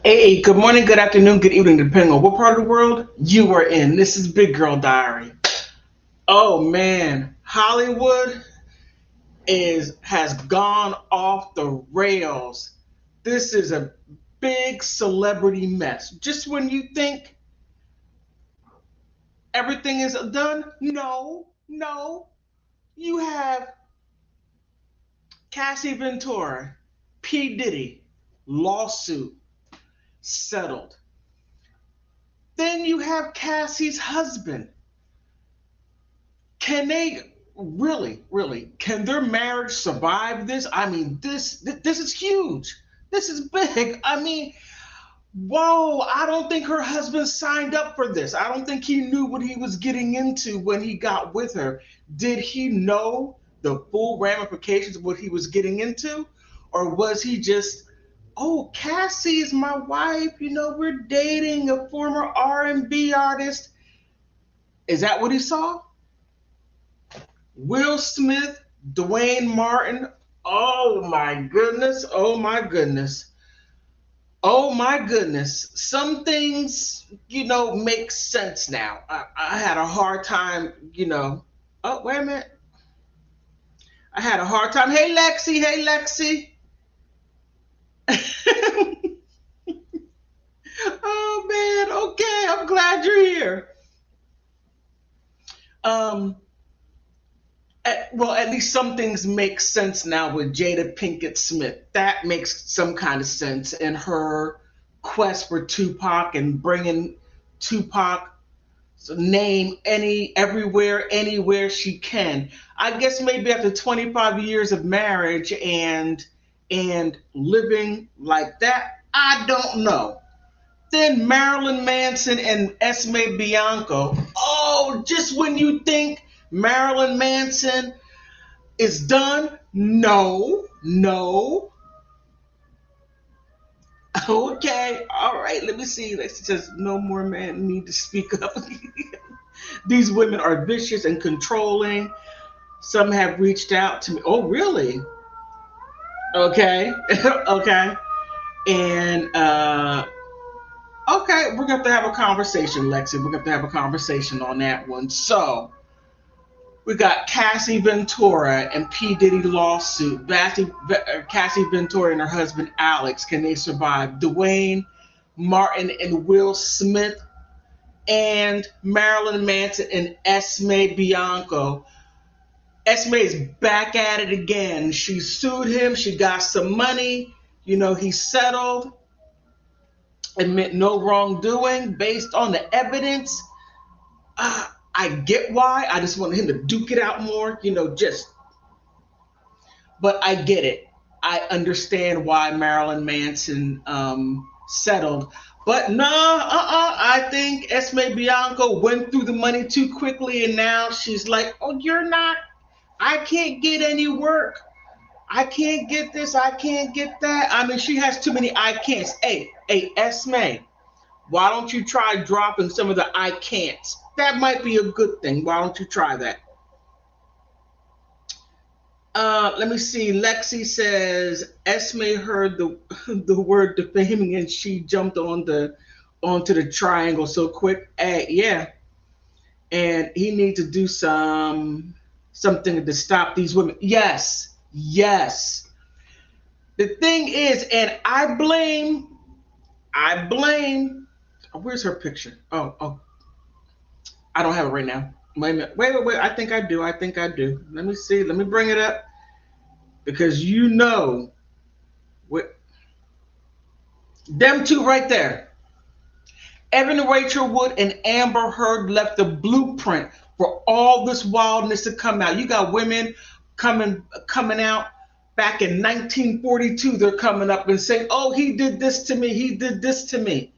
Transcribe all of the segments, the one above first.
Hey, good morning, good afternoon, good evening, depending on what part of the world you are in. This is Big Girl Diary. Oh man, Hollywood has gone off the rails. This is a big celebrity mess. Just when you think everything is done, no. You have Cassie Ventura, P. Diddy, lawsuit settled. Then you have Cassie's husband. Can they really can their marriage survive this? I mean, this is huge. This is big. I mean, whoa, I don't think her husband signed up for this. I don't think he knew what he was getting into when he got with her. Did he know the full ramifications of what he was getting into? Or was he just, oh, Cassie is my wife, we're dating a former R&B artist. Is that what he saw? Will Smith, Dwayne Martin. Oh my goodness. Oh my goodness. Oh my goodness. Some things, make sense now. I had a hard time, Oh, wait a minute. I had a hard time. Hey, Lexi. Hey, Lexi. Oh, man. Okay. I'm glad you're here. Um, well, at least some things make sense now with Jada Pinkett Smith. That makes some kind of sense in her quest for Tupac and bringing Tupac's name everywhere, anywhere she can. I guess maybe after 25 years of marriage and living like that, I don't know. Then Marilyn Manson and Esme Bianco. Oh, just when you think Marilyn Manson is done? No. Okay, all right. Let me see. Let's just no more men need to speak up. These women are vicious and controlling. Some have reached out to me. Oh, really? Okay, okay. And okay, we're going to have a conversation, Lexi. We're going to have a conversation on that one. So we got Cassie Ventura and P. Diddy lawsuit. Cassie Ventura and her husband Alex, can they survive? Dwayne Martin and Will Smith and Marilyn Manson and Esme Bianco. Esme is back at it again. She sued him. She got some money. He settled, admit no wrongdoing based on the evidence. I get why. I just wanted him to duke it out more, but I get it. I understand why Marilyn Manson settled. But nah, I think Esme Bianco went through the money too quickly, and now she's like, oh, you're not, I can't get any work. I can't get this, I can't get that. I mean, she has too many I can'ts. Hey, Esme, why don't you try dropping some of the I can'ts? That might be a good thing. Why don't you try that? Let me see. Lexi says Esme heard the the word defaming and she jumped onto the triangle so quick. Hey, yeah, and he needs to do something to stop these women. Yes. The thing is, and I blame. Oh, where's her picture? Oh, I don't have it right now. Wait a minute. Wait. I think I do. Let me see. Let me bring it up because what them two right there. Evan Rachel Wood and Amber Heard left the blueprint for all this wildness to come out. You got women coming out back in 1942. They're coming up and saying, "Oh, he did this to me. He did this to me."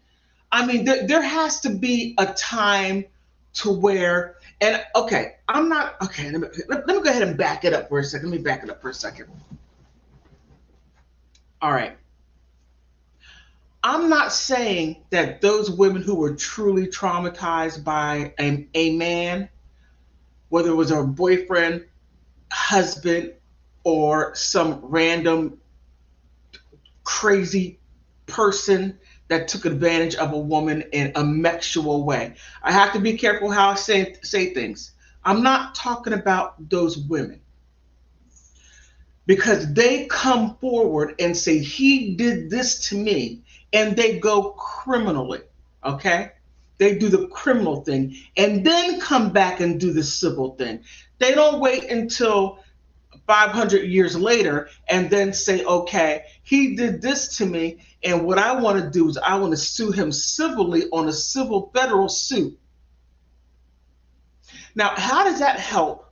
I mean, there has to be a time to where, and okay, I'm not okay. Let me go ahead and back it up for a second. Let me back it up for a second. All right. I'm not saying that those women who were truly traumatized by a man, whether it was her boyfriend, husband, or some random crazy person that took advantage of a woman in a sexual way. I have to be careful how I say things. I'm not talking about those women, because they come forward and say, he did this to me, and they go criminally, okay? They do the criminal thing and then come back and do the civil thing. They don't wait until 500 years later and then say, okay, he did this to me, and what I want to do is I want to sue him civilly on a civil federal suit. Now, how does that help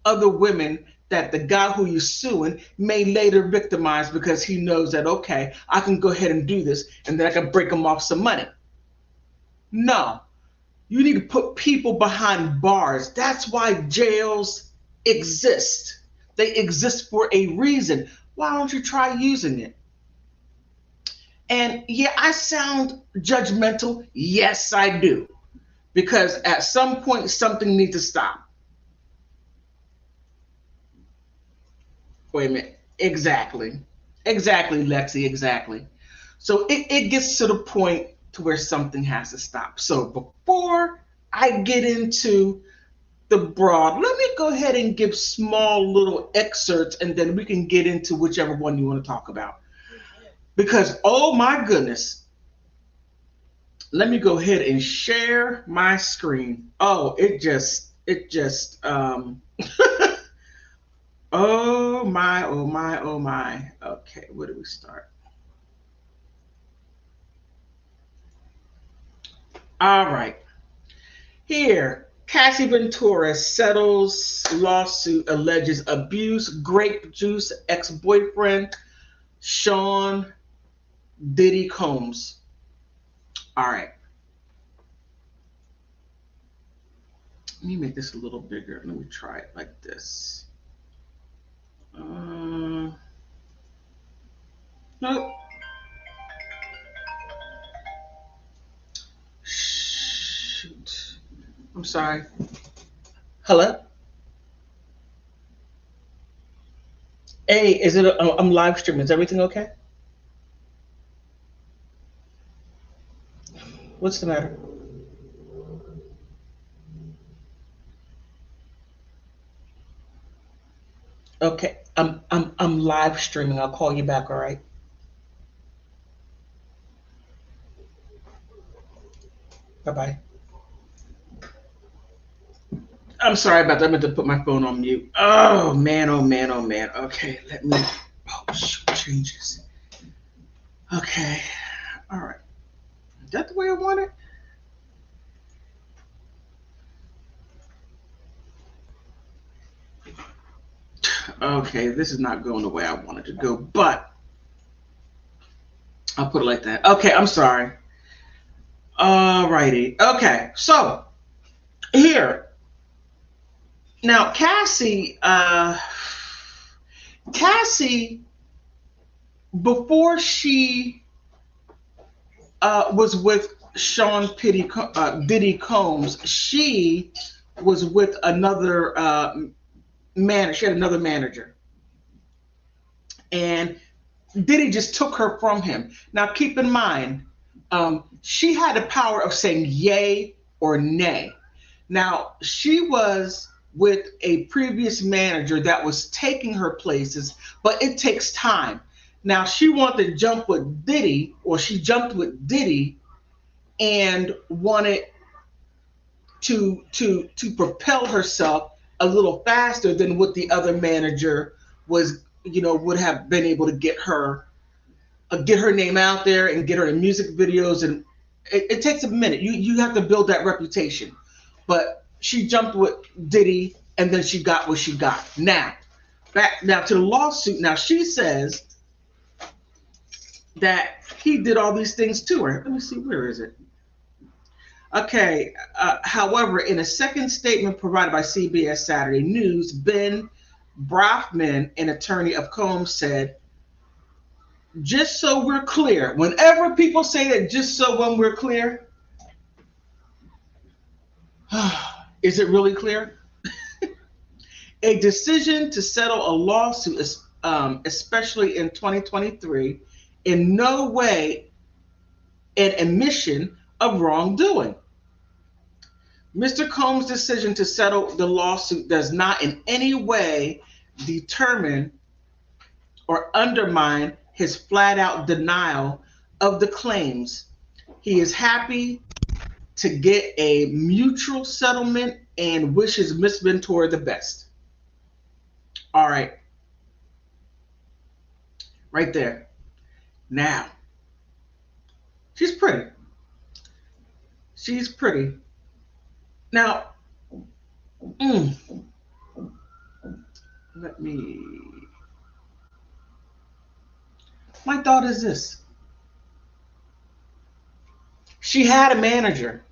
other women that the guy who you're suing may later victimize, because he knows that, okay, I can go ahead and do this and then I can break him off some money? No, you need to put people behind bars. That's why jails exist. They exist for a reason. Why don't you try using it? And yeah, I sound judgmental. Yes, I do. Because at some point, something needs to stop. Wait a minute. Exactly. Exactly, Lexi, exactly. So it gets to the point to where something has to stop. So before I get into the broad, let me go ahead and give small little excerpts, and then we can get into whichever one you want to talk about. Because, oh my goodness, let me go ahead and share my screen. Oh, oh my, oh my, oh my. Okay, where do we start? All right. Here, Cassie Ventura settles lawsuit, alleges abuse, grape juice, ex-boyfriend, Sean Diddy Combs. All right. Let me make this a little bigger. Let me try it like this. Nope. Shoot. I'm sorry. Hello? Hey, I'm live streaming. Is everything okay? What's the matter? Okay, I'm live streaming. I'll call you back, all right? Bye-bye. I'm sorry about that. I meant to put my phone on mute. Oh man, oh man, oh man. Okay, let me shoot, changes. Okay. All right. Is that the way I want it? Okay, this is not going the way I wanted to go, but I'll put it like that. Okay, I'm sorry. Alrighty. Okay, so here. Now, Cassie, before she was with Sean Diddy Combs, she was with another manager. She had another manager, and Diddy just took her from him. Now, keep in mind, she had the power of saying yay or nay. Now, she was with a previous manager that was taking her places, but it takes time. Now, she wanted to jump with Diddy, or she jumped with Diddy and wanted to propel herself a little faster than what the other manager was, would have been able to get her name out there and get her in music videos. And it takes a minute. You have to build that reputation. But she jumped with Diddy, and then she got what she got. Now to the lawsuit. Now she says that he did all these things to her. Let me see, where is it? Okay. However, in a second statement provided by CBS Saturday News, Ben Brafman, an attorney of Combs, said, "Just so we're clear, whenever people say that, just so when we're clear, is it really clear? A decision to settle a lawsuit, especially in 2023, in no way and admission of wrongdoing. Mr. Combs' decision to settle the lawsuit does not in any way determine or undermine his flat out denial of the claims. He is happy to get a mutual settlement and wishes Miss Ventura the best. All right. Right there. Now, she's pretty. She's pretty. Now, let me. My thought is this. She had a manager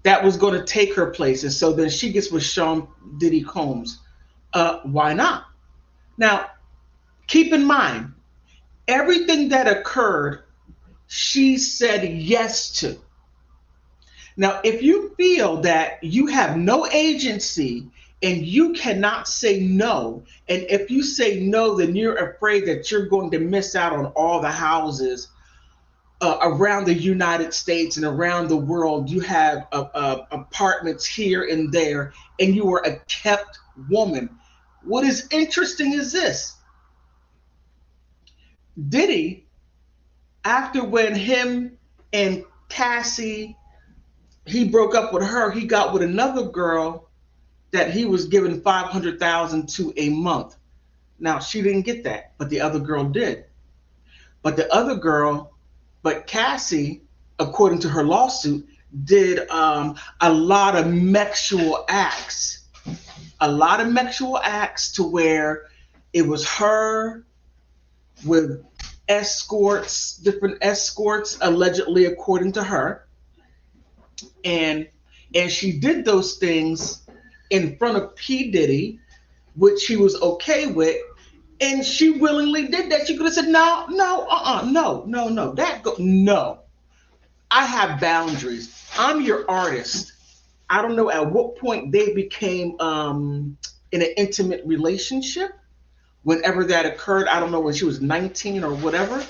that was going to take her place, and so then she gets with Sean Diddy Combs. Why not? Now, keep in mind, everything that occurred, she said yes to. Now, if you feel that you have no agency and you cannot say no, and if you say no, then you're afraid that you're going to miss out on all the houses around the United States and around the world. You have apartments here and there, and you are a kept woman. What is interesting is this. Diddy, after when him and Cassie, he broke up with her, he got with another girl that he was giving $500,000 to a month. Now, she didn't get that, but the other girl did. But Cassie, according to her lawsuit, did a lot of sexual acts. A lot of sexual acts to where it was her with escorts, different escorts, allegedly, according to her. And she did those things in front of P. Diddy, which he was okay with. And she willingly did that. She could have said, no. I have boundaries. I'm your artist. I don't know at what point they became in an intimate relationship. Whenever that occurred, I don't know when she was 19 or whatever.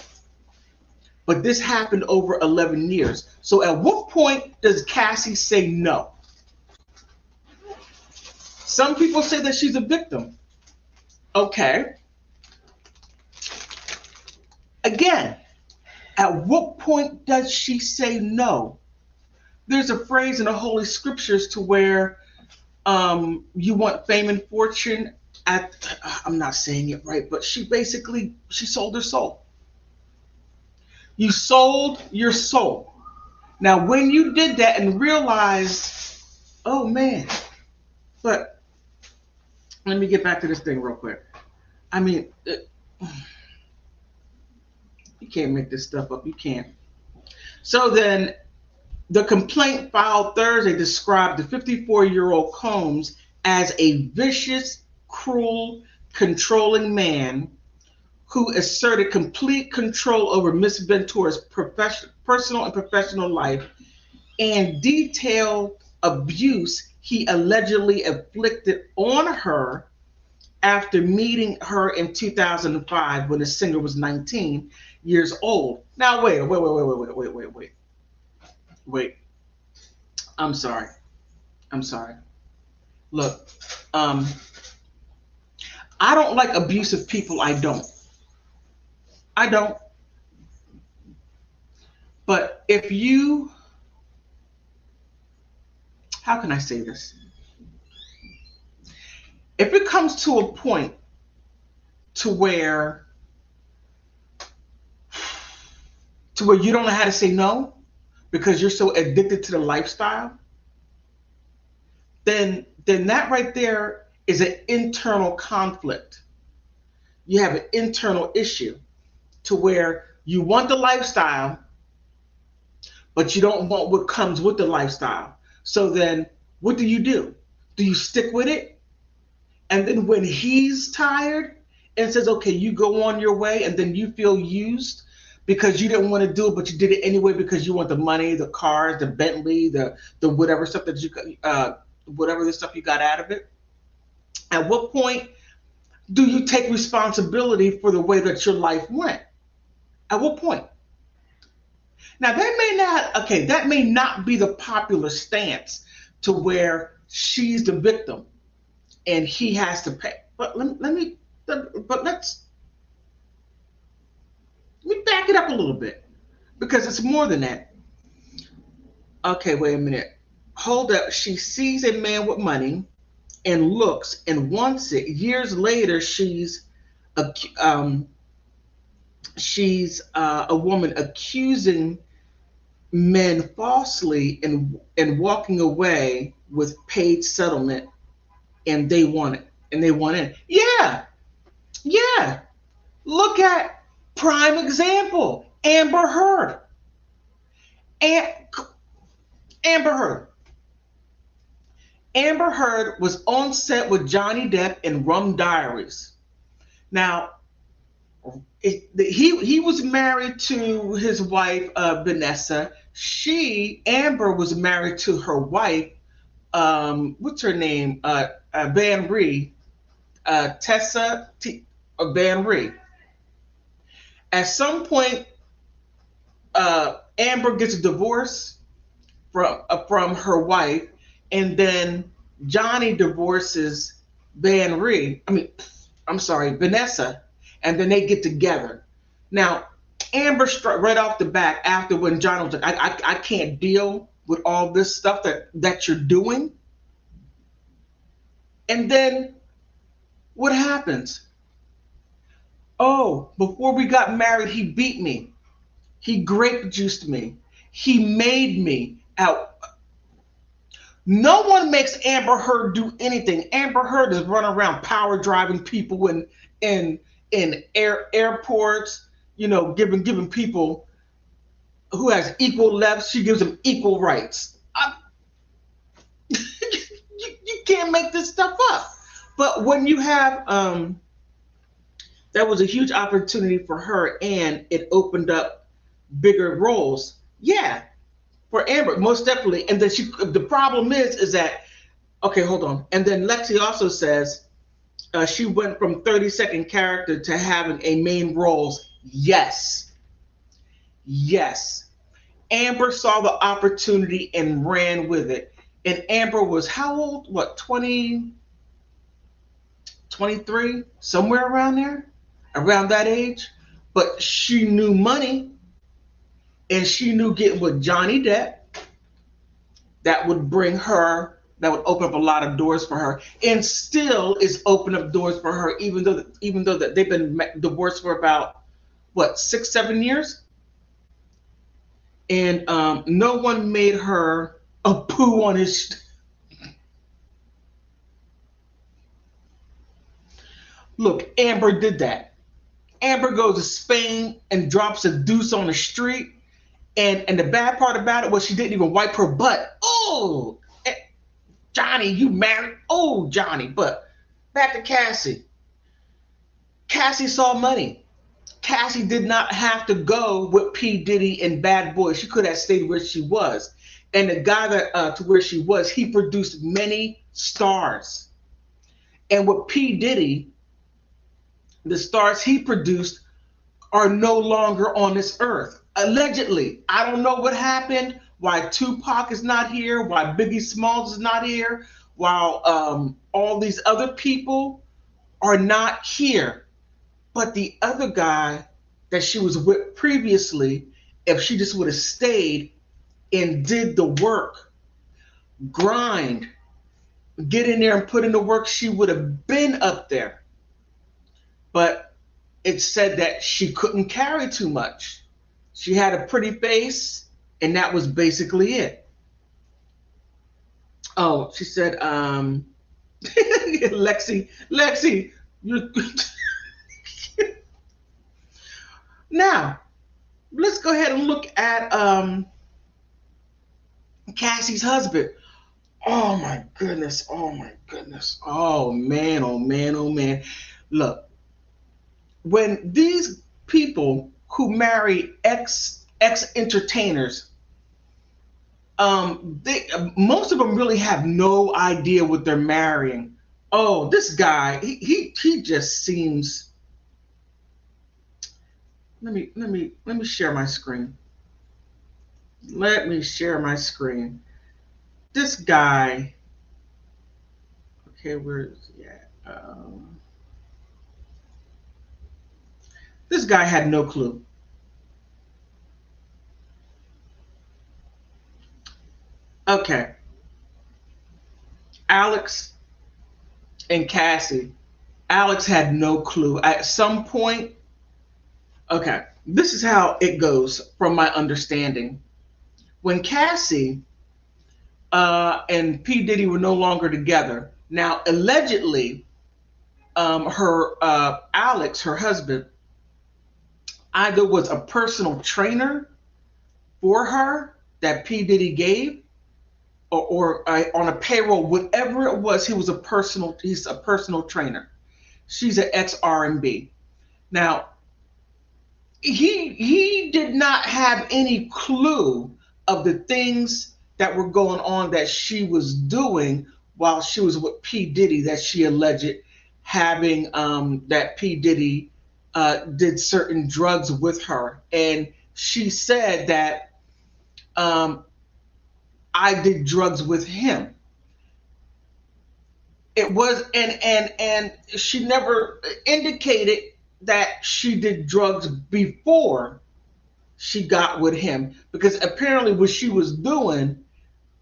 But this happened over 11 years. So at what point does Cassie say no? Some people say that she's a victim. Okay. Again, at what point does she say no? There's a phrase in the Holy Scriptures to where you want fame and fortune I'm not saying it right, but she sold her soul. You sold your soul. Now, when you did that and realized, oh man, but let me get back to this thing real quick. I mean, you can't make this stuff up. You can't. So then the complaint filed Thursday described the 54-year-old Combs as a vicious, cruel, controlling man who asserted complete control over Miss Ventura's personal and professional life and detailed abuse he allegedly inflicted on her after meeting her in 2005 when the singer was 19 years old. Now, wait. I'm sorry. Look, I don't like abusive people. I don't. But if you, how can I say this? If it comes to a point to where you don't know how to say no because you're so addicted to the lifestyle, then that right there is an internal conflict. You have an internal issue to where you want the lifestyle, but you don't want what comes with the lifestyle. So then what do? Do you stick with it? And then when he's tired and says, okay, you go on your way, and then you feel used because you didn't want to do it, but you did it anyway because you want the money, the cars, the Bentley, the whatever stuff that you whatever the stuff you got out of it. At what point do you take responsibility for the way that your life went? At what point? Now that may not be the popular stance to where she's the victim and he has to pay. But let me back it up a little bit because it's more than that. Okay, wait a minute. Hold up. She sees a man with money and looks and wants it. Years later, ac- um, she's a woman accusing men falsely and walking away with paid settlement, and they want it and they want it. Yeah, yeah. Look at prime example, Amber Heard. And Amber Heard. Amber Heard was on set with Johnny Depp in Rum Diaries. Now, he was married to his wife Vanessa. Amber was married to her wife. What's her name? Van Rhee. Tessa Van Rhee. At some point, Amber gets a divorce from her wife, and then Johnny divorces Van Rhee. I'm sorry, Vanessa, and then they get together. Now, Amber struck right off the bat after when John was like, I can't deal with all this stuff that you're doing. And then what happens? Oh, before we got married, he beat me. He grape juiced me. He made me out. No one makes Amber Heard do anything. Amber Heard is running around power driving people in airports, giving people who has equal left, she gives them equal rights. You can't make this stuff up. But when you have that was a huge opportunity for her, and it opened up bigger roles. Yeah, for Amber, most definitely. And then the problem is that, okay, hold on. And then Lexi also says she went from 30-second character to having a main roles. Yes. Yes. Amber saw the opportunity and ran with it. And Amber was how old? What, 20, 23? Somewhere around there? Around that age? But she knew money, and she knew getting with Johnny Depp, that would open up a lot of doors for her, and still is open up doors for her, even though that they've been divorced for about what, 6-7 years, and no one made her a poo on his. Look, Amber did that. Amber goes to Spain and drops a deuce on the street, and the bad part about it was she didn't even wipe her butt. Oh, Johnny, you married? Oh, Johnny. But back to Cassie. Cassie saw money. Cassie did not have to go with P. Diddy and Bad Boy. She could have stayed where she was. And the guy to where she was, he produced many stars. And with P. Diddy, the stars he produced are no longer on this earth. Allegedly. I don't know what happened, why Tupac is not here, why Biggie Smalls is not here, while all these other people are not here. But the other guy that she was with previously, if she just would have stayed and did the work, grind, get in there and put in the work, she would have been up there. But it said that she couldn't carry too much. She had a pretty face, and that was basically it. Oh, she said, Lexi, you. Now, let's go ahead and look at Cassie's husband. Oh my goodness. Oh my goodness. Oh man. Oh man. Oh man. Look, when these people who marry ex entertainers, most of them really have no idea what they're marrying. Oh, this guy, he just seems. Let me share my screen. Let me share my screen. This guy, okay, where is he at? This guy had no clue. Okay, Alex and Cassie. Alex had no clue. At some point, okay, this is how it goes from my understanding. When Cassie and P. Diddy were no longer together, now allegedly, her Alex, her husband, either was a personal trainer for her that P. Diddy gave, or on a payroll, whatever it was, he's a personal trainer. She's an ex R&B. Now, he did not have any clue of the things that were going on that she was doing while she was with P. Diddy, that she alleged having that P. Diddy did certain drugs with her. And she said that I did drugs with him. It was and she never indicated that she did drugs before she got with him, because apparently what she was doing,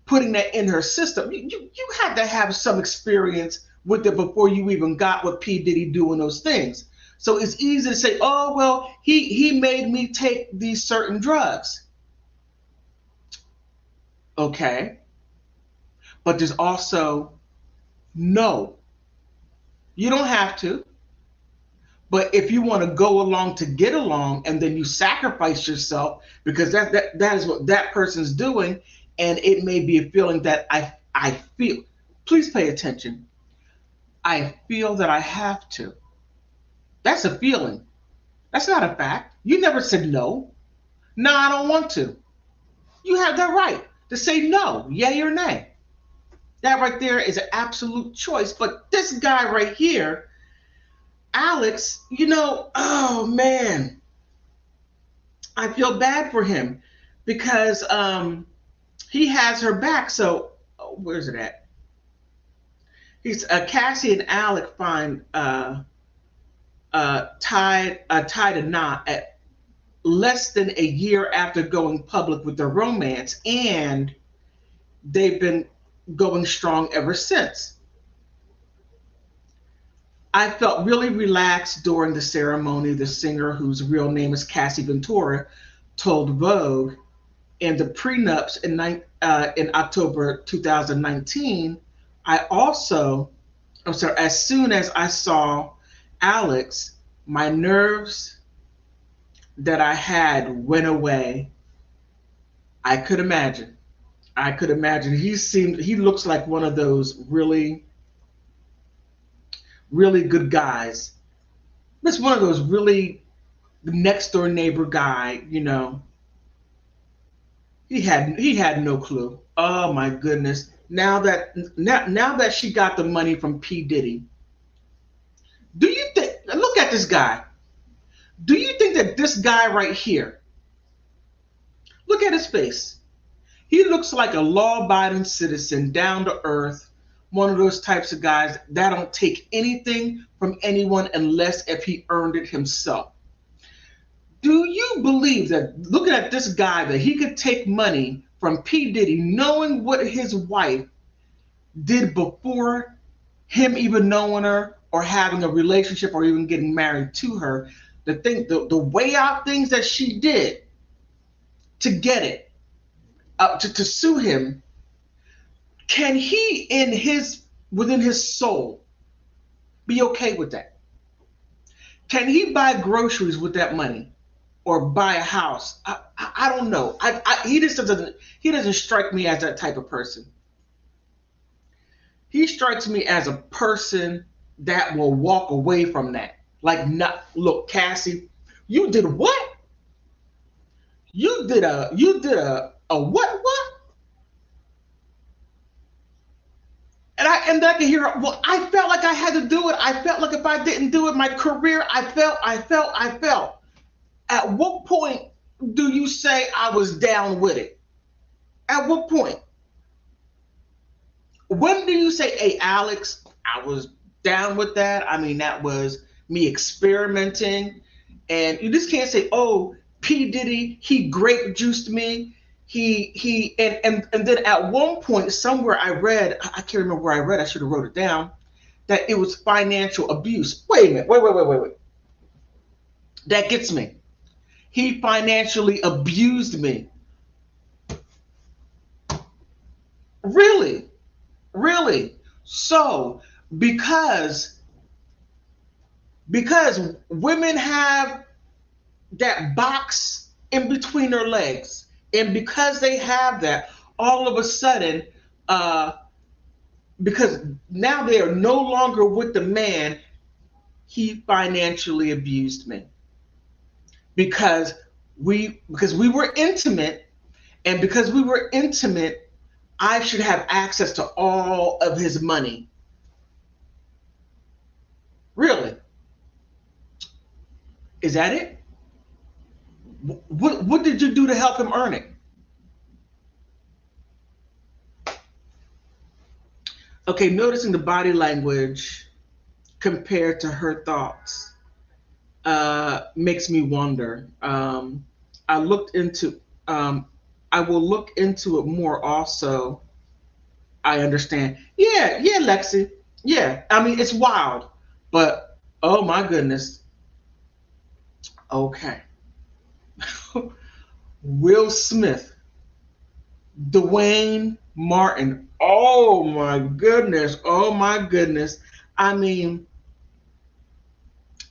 putting that in her system, you had to have some experience with it before you even got with P. Diddy doing those things. So it's easy to say, oh well, he made me take these certain drugs. Okay. But there's also no, you don't have to. But if you want to go along to get along, and then you sacrifice yourself because that is what that person's doing, and it may be a feeling that I feel. Please pay attention. I feel that I have to. That's a feeling. That's not a fact. You never said no. No, I don't want to. You have that right to say no, yay or nay. That right there is an absolute choice. But this guy right here, Alex, oh man, I feel bad for him because he has her back. So where's it at? He's Cassie and Alex find tied a knot at less than a year after going public with their romance, and they've been going strong ever since. I felt really relaxed during the ceremony, the singer, whose real name is Cassie Ventura, told Vogue. In the prenups in October 2019, as soon as I saw Alex, my nerves that I had went away. I could imagine. I could imagine. He looks like one of those really, really good guys. It's one of those really next door neighbor guy, He had no clue. Oh my goodness. Now that she got the money from P. Diddy, do you think, look at this guy. Do you think that this guy right here, look at his face. He looks like a law-abiding citizen, down to earth, one of those types of guys that don't take anything from anyone unless if he earned it himself. Do you believe that, looking at this guy, that he could take money from P. Diddy, knowing what his wife did before him even knowing her or having a relationship or even getting married to her, the way out things that she did to get it, to sue him, can he within his soul be okay with that? Can he buy groceries with that money or buy a house? I don't know. He doesn't strike me as that type of person. He strikes me as a person that will walk away from that. Like, not, look, Cassie, you did what? You did a what? And I can hear, well, I felt like I had to do it. I felt like if I didn't do it, my career, I felt. At what point do you say I was down with it? At what point? When do you say, hey, Alex, I was down with that? I mean, that was me experimenting. And you just can't say, oh, P. Diddy, he grape juiced me. And then at one point, somewhere I read, I can't remember where I read, I should have wrote it down, that it was financial abuse. Wait a minute, wait. That gets me. He financially abused me. Really? Really? So, because women have that box in between their legs, and because they have that, all of a sudden, uh, because now they are no longer with the man, he financially abused me because we were intimate, and because we were intimate, I should have access to all of his money. Really? Is that it? What did you do to help him earn it? Okay, noticing the body language compared to her thoughts makes me wonder. I looked into. I will look into it more. Also, I understand. Yeah, Lexi. Yeah, I mean it's wild, but oh my goodness. Okay, Will Smith, Dwayne Martin. Oh my goodness. Oh my goodness. I mean,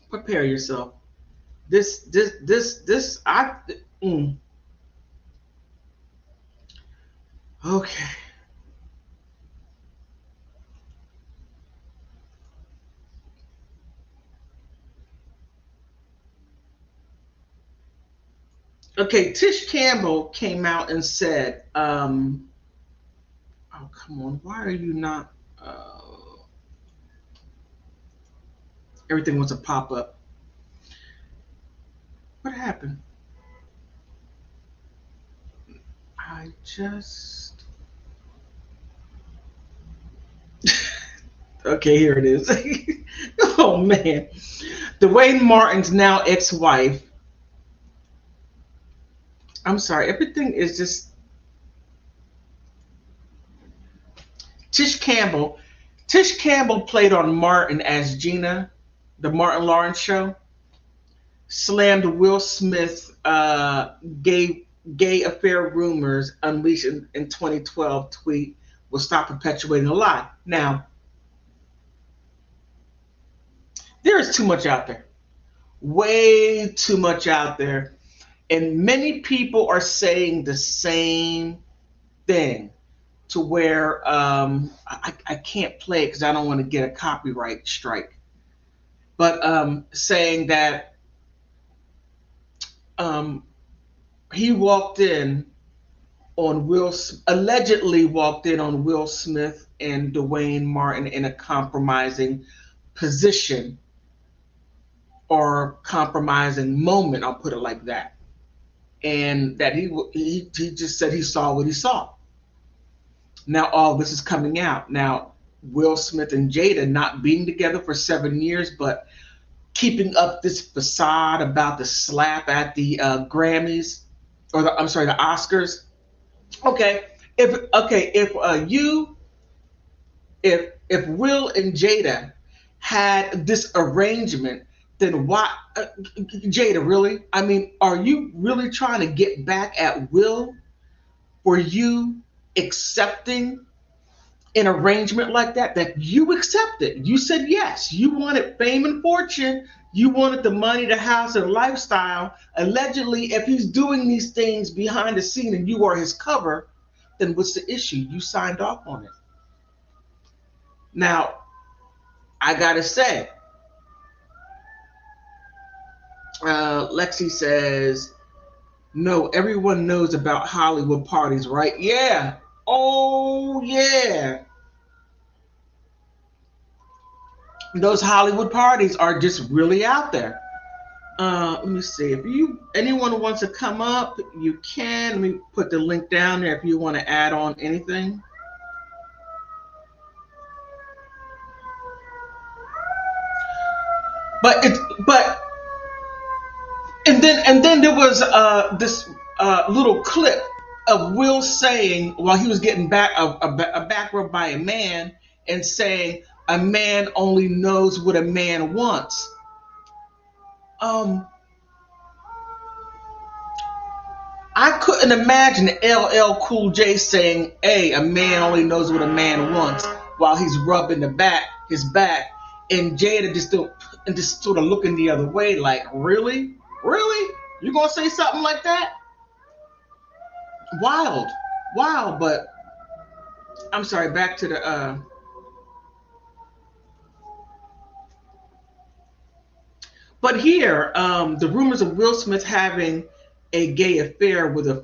prepare yourself. This. Mm, okay. Okay. Tish Campbell came out and said, "Oh come on, why are you not?" Everything wants to pop up. What happened? I just. Okay, here it is. Oh man, Dwayne Martin's now ex-wife. I'm sorry, everything is just Tish Campbell. Tish Campbell played on Martin as Gina, the Martin Lawrence show. Slammed Will Smith gay affair rumors unleashed in 2012 tweet will stop perpetuating a lie. Now, there is too much out there. Way too much out there. And many people are saying the same thing to where I can't play it because I don't want to get a copyright strike. But saying that um, he walked in on allegedly walked in on Will Smith and Dwayne Martin in a compromising position or compromising moment. I'll put it like that. And that he just said he saw what he saw. Now all this is coming out. Now Will Smith and Jada not being together for 7 years, but keeping up this facade about the slap at the Grammys, or I'm sorry, the Oscars. Okay, if Will and Jada had this arrangement, then why, Jada? Really? I mean, are you really trying to get back at Will for you accepting an arrangement like that? That you accepted? You said yes. You wanted fame and fortune. You wanted the money, the house, and lifestyle. Allegedly, if he's doing these things behind the scene and you are his cover, then what's the issue? You signed off on it. Now, I gotta say, Lexi says, no, everyone knows about Hollywood parties, right? Yeah. Oh, yeah. Those Hollywood parties are just really out there. Let me see. If anyone wants to come up, you can. Let me put the link down there if you want to add on anything. But and then there was this little clip of Will saying while he was getting a back rub by a man and saying a man only knows what a man wants. I couldn't imagine LL Cool J saying, "Hey, a man only knows what a man wants," while he's rubbing his back, and Jada just sort of looking the other way, like, "Really, really, you gonna say something like that?" Wild, wild. But I'm sorry. Back to the. But here, the rumors of Will Smith having a gay affair with a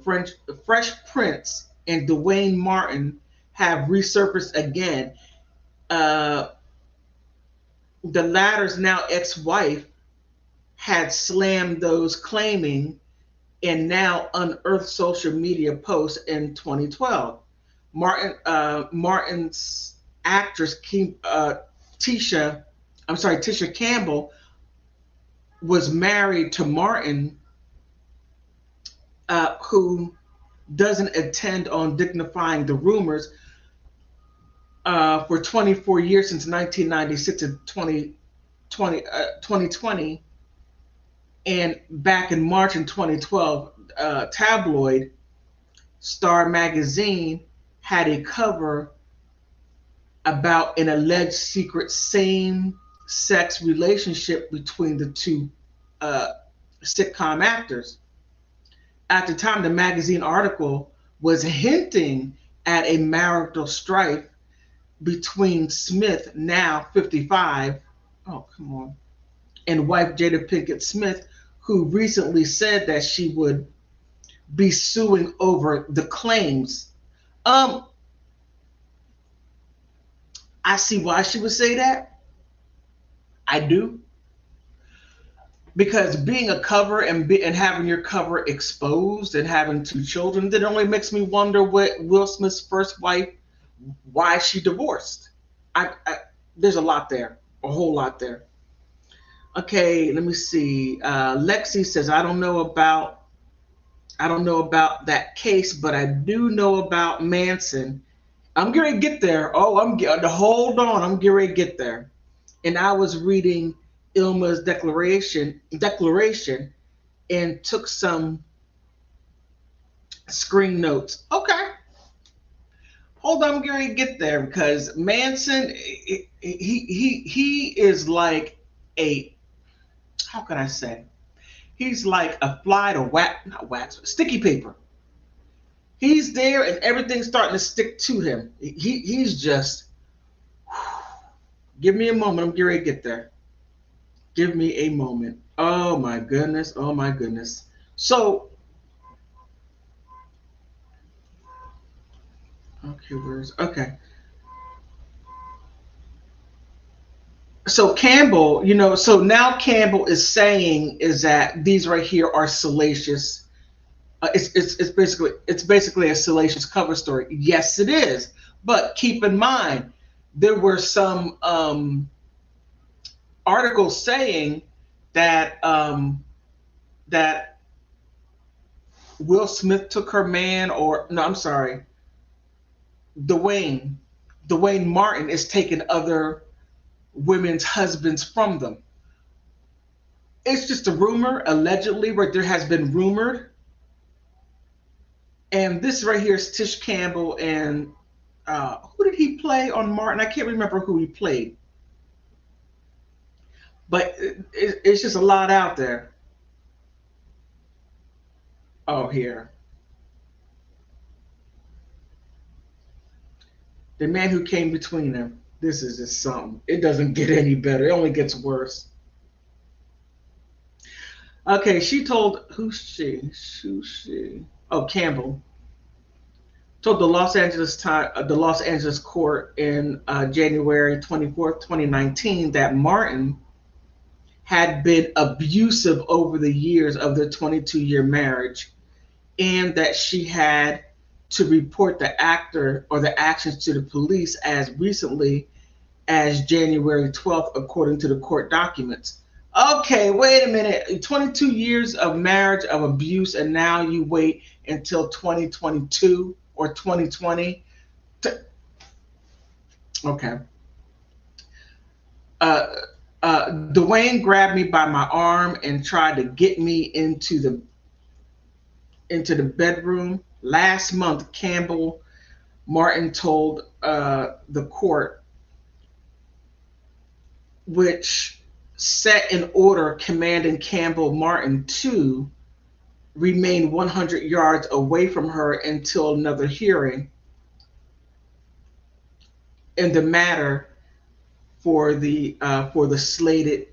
Fresh Prince and Dwayne Martin have resurfaced again. Uh, the latter's now ex-wife had slammed those claiming and now unearthed social media posts in 2012. Martin's actress Tisha Campbell was married to Martin, who doesn't intend on dignifying the rumors, for 24 years since 1996 to 2020. And back in March in 2012, tabloid Star Magazine had a cover about an alleged secret same-sex relationship between the two sitcom actors. At the time, the magazine article was hinting at a marital strife between Smith, now 55, oh, come on, and wife Jada Pinkett Smith, who recently said that she would be suing over the claims. I see why she would say that. I do. Because being a cover and having your cover exposed and having two children, that only makes me wonder what Will Smith's first wife, why she divorced. There's a lot there, a whole lot there. Okay, let me see. Lexi says, I don't know about that case, but I do know about Manson. I'm getting ready to get there. Oh, hold on. I'm getting ready to get there. And I was reading Ilma's declaration and took some screen notes. Okay. Hold on, I'm getting ready to get there because Manson, he is like how can I say? He's like a fly to sticky paper. He's there and everything's starting to stick to him. He's just, give me a moment. I'm getting ready to get there. Give me a moment. Oh my goodness. Oh my goodness. So, okay. So Campbell, so now Campbell is saying is that these right here are salacious. It's basically a salacious cover story. Yes, it is. But keep in mind, there were some articles saying that that Will Smith took her man, or no, I'm sorry, Dwayne Martin is taking other women's husbands from them. It's just a rumor, allegedly, right? There has been rumored. And this right here is Tish Campbell, and who did he play on Martin? I can't remember who he played. But it's just a lot out there. Oh, here. The man who came between them. This is just something. It doesn't get any better. It only gets worse. Okay, she told, who's she? Oh, Campbell. Told the Los Angeles court in January 24th, 2019, that Martin had been abusive over the years of their 22-year marriage, and that she had to report the actor or the actions to the police as recently as January 12th, according to the court documents. Okay, wait a minute. 22 years of marriage of abuse, and now you wait until 2022 or 2020. Okay. Uh, Dwayne grabbed me by my arm and tried to get me into the bedroom. Last month, Campbell Martin told the court, which set an order commanding Campbell Martin to remain 100 yards away from her until another hearing in the matter for the slated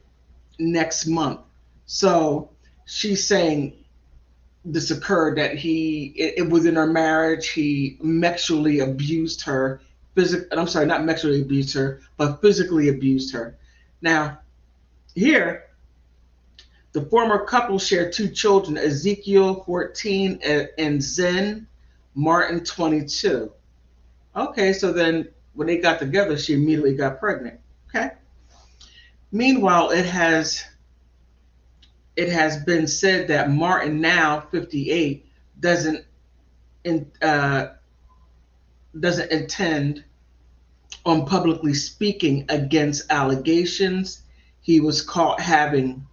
next month. So she's saying this occurred, that it was in her marriage. He sexually abused her, I'm sorry, not sexually abused her, but physically abused her. Now, here, the former couple shared two children, Ezekiel 14 and Zen Martin 22. Okay, so then when they got together, she immediately got pregnant. Okay. Meanwhile, it has been said that Martin, now 58, doesn't intend on publicly speaking against allegations. He was caught having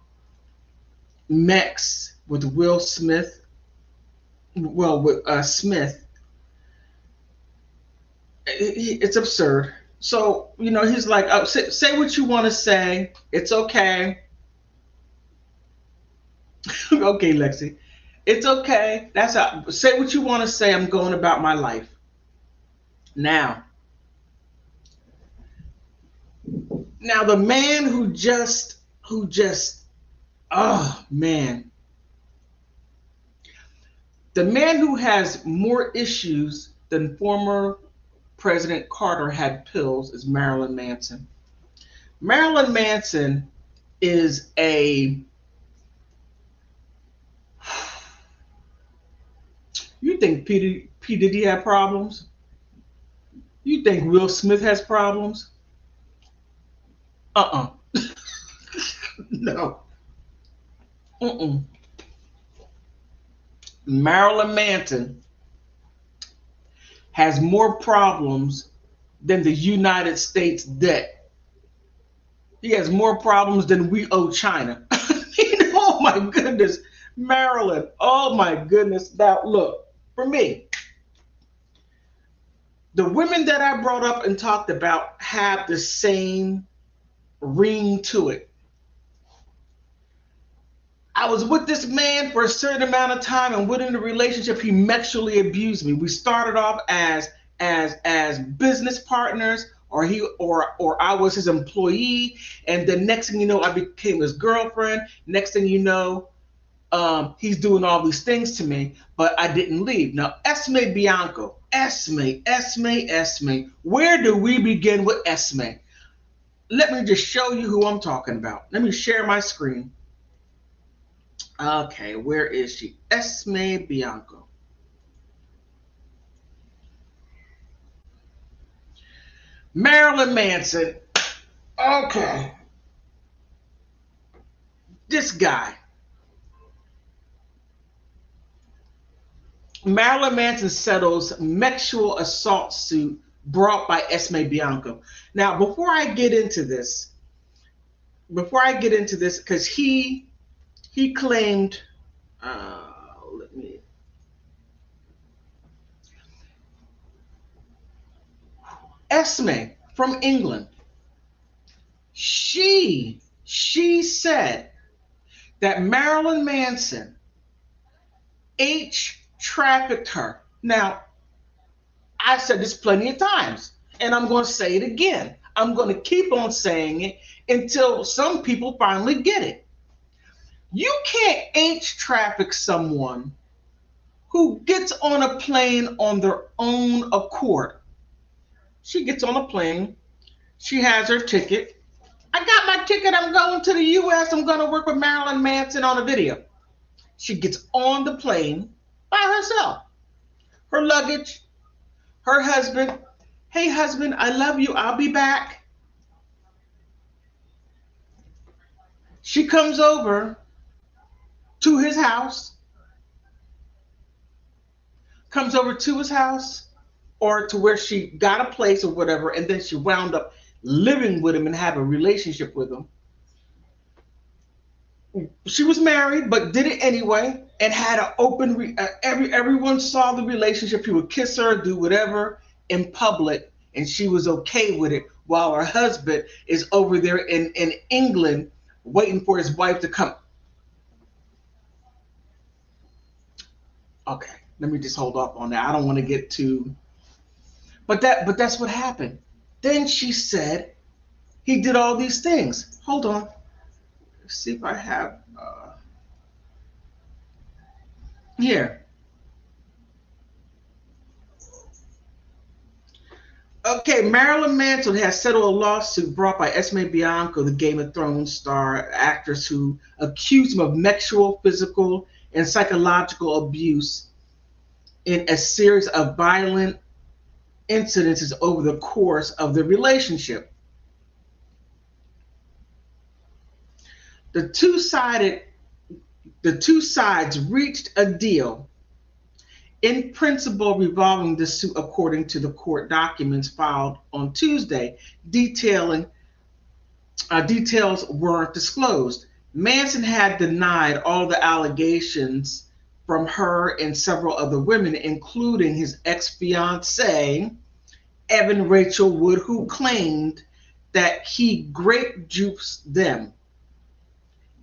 sex with Will Smith. Well, with Smith. It's absurd. So, he's like, oh, say what you want to say. It's okay. Okay, Lexi. It's okay. That's how. Say what you want to say. I'm going about my life. Now, the man who just, oh man, the man who has more issues than former President Carter had pills is Marilyn Manson. Marilyn Manson is a. You think P. Diddy had problems? You think Will Smith has problems? No. Marilyn Manson has more problems than the United States debt. He has more problems than we owe China. Oh my goodness, Marilyn. Oh my goodness. Now look, for me, the women that I brought up and talked about have the same ring to it. I was with this man for a certain amount of time, and within the relationship, he sexually abused me. We started off as business partners, or I was his employee, and the next thing you know, I became his girlfriend. Next thing you know, he's doing all these things to me, but I didn't leave. Now, Esme Bianco, Esme. Where do we begin with Esme? Let me just show you who I'm talking about. Let me share my screen. Okay, where is she? Esme Bianco. Marilyn Manson. Okay. This guy. Marilyn Manson settles sexual assault suit brought by Esme Bianco. Now, before I get into this, because he claimed, Esme from England, she said that Marilyn Manson trafficked her. Now, I said this plenty of times, and I'm going to say it again. I'm going to keep on saying it until some people finally get it. You can't traffic someone who gets on a plane on their own accord. She gets on a plane. She has her ticket. I got my ticket. I'm going to the U.S. I'm going to work with Marilyn Manson on a video. She gets on the plane by herself. Her luggage, her husband. Hey, husband, I love you. I'll be back. She comes over to his house, or to where she got a place or whatever, and then she wound up living with him and have a relationship with him. She was married, but did it anyway, and had an open. Everyone saw the relationship. He would kiss her, do whatever in public, and she was okay with it. While her husband is over there in England, waiting for his wife to come. Okay, let me just hold up on that. I don't want to get too. But that's what happened. Then she said he did all these things. Hold on. Let's see if I have here. Okay, Marilyn Manson has settled a lawsuit brought by Esme Bianco, the Game of Thrones star actress, who accused him of sexual, physical, and psychological abuse in a series of violent incidences over the course of the relationship. The two sides reached a deal in principle resolving the suit, according to the court documents filed on Tuesday. Details weren't disclosed. Manson had denied all the allegations from her and several other women, including his ex-fiancée, Evan Rachel Wood, who claimed that he grape juiced them.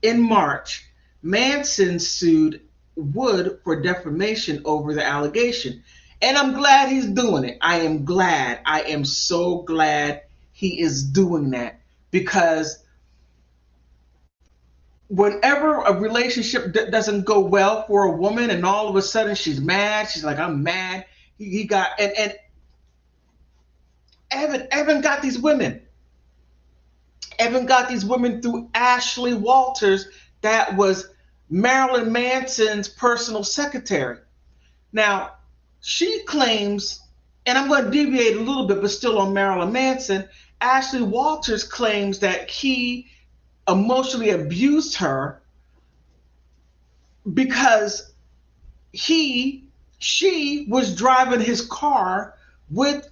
In March, Manson sued Wood for defamation over the allegation. And I'm glad he's doing it. I am glad. I am so glad he is doing that, because whenever a relationship doesn't go well for a woman and all of a sudden she's mad, she's like, I'm mad. He got, and Evan got these women. Evan got these women through Ashley Walters, that was Marilyn Manson's personal secretary. Now, she claims, and I'm going to deviate a little bit, but still on Marilyn Manson, Ashley Walters claims that he emotionally abused her because she was driving his car with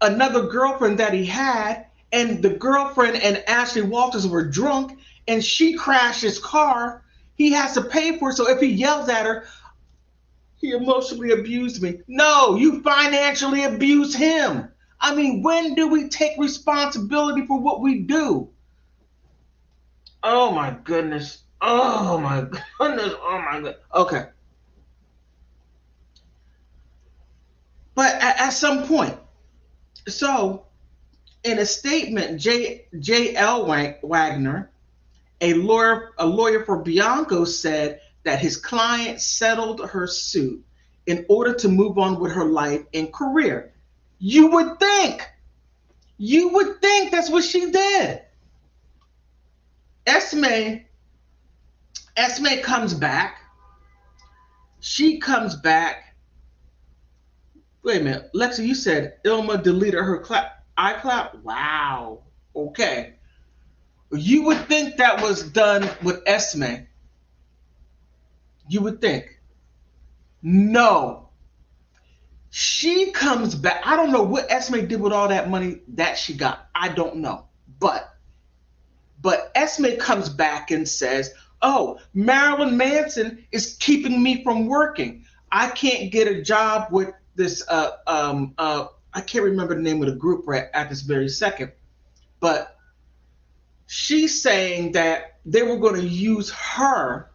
another girlfriend that he had, and the girlfriend and Ashley Walters were drunk, and she crashed his car. He has to pay for it. So if he yells at her, he emotionally abused me. No, you financially abused him. I mean, when do we take responsibility for what we do? Oh my goodness. Oh my goodness. Oh my goodness. Okay. But at some point, so in a statement, J.L. Wagner, a lawyer for Bianco, said that his client settled her suit in order to move on with her life and career. You would think that's what she did. Esme comes back. She comes back. Wait a minute, Lexi, you said Ilma deleted her iCloud? Wow. Okay. You would think that was done with Esme. You would think. No. She comes back. I don't know what Esme did with all that money that she got. I don't know. But Esme comes back and says, oh, Marilyn Manson is keeping me from working. I can't get a job with this, I can't remember the name of the group right at this very second, but she's saying that they were going to use her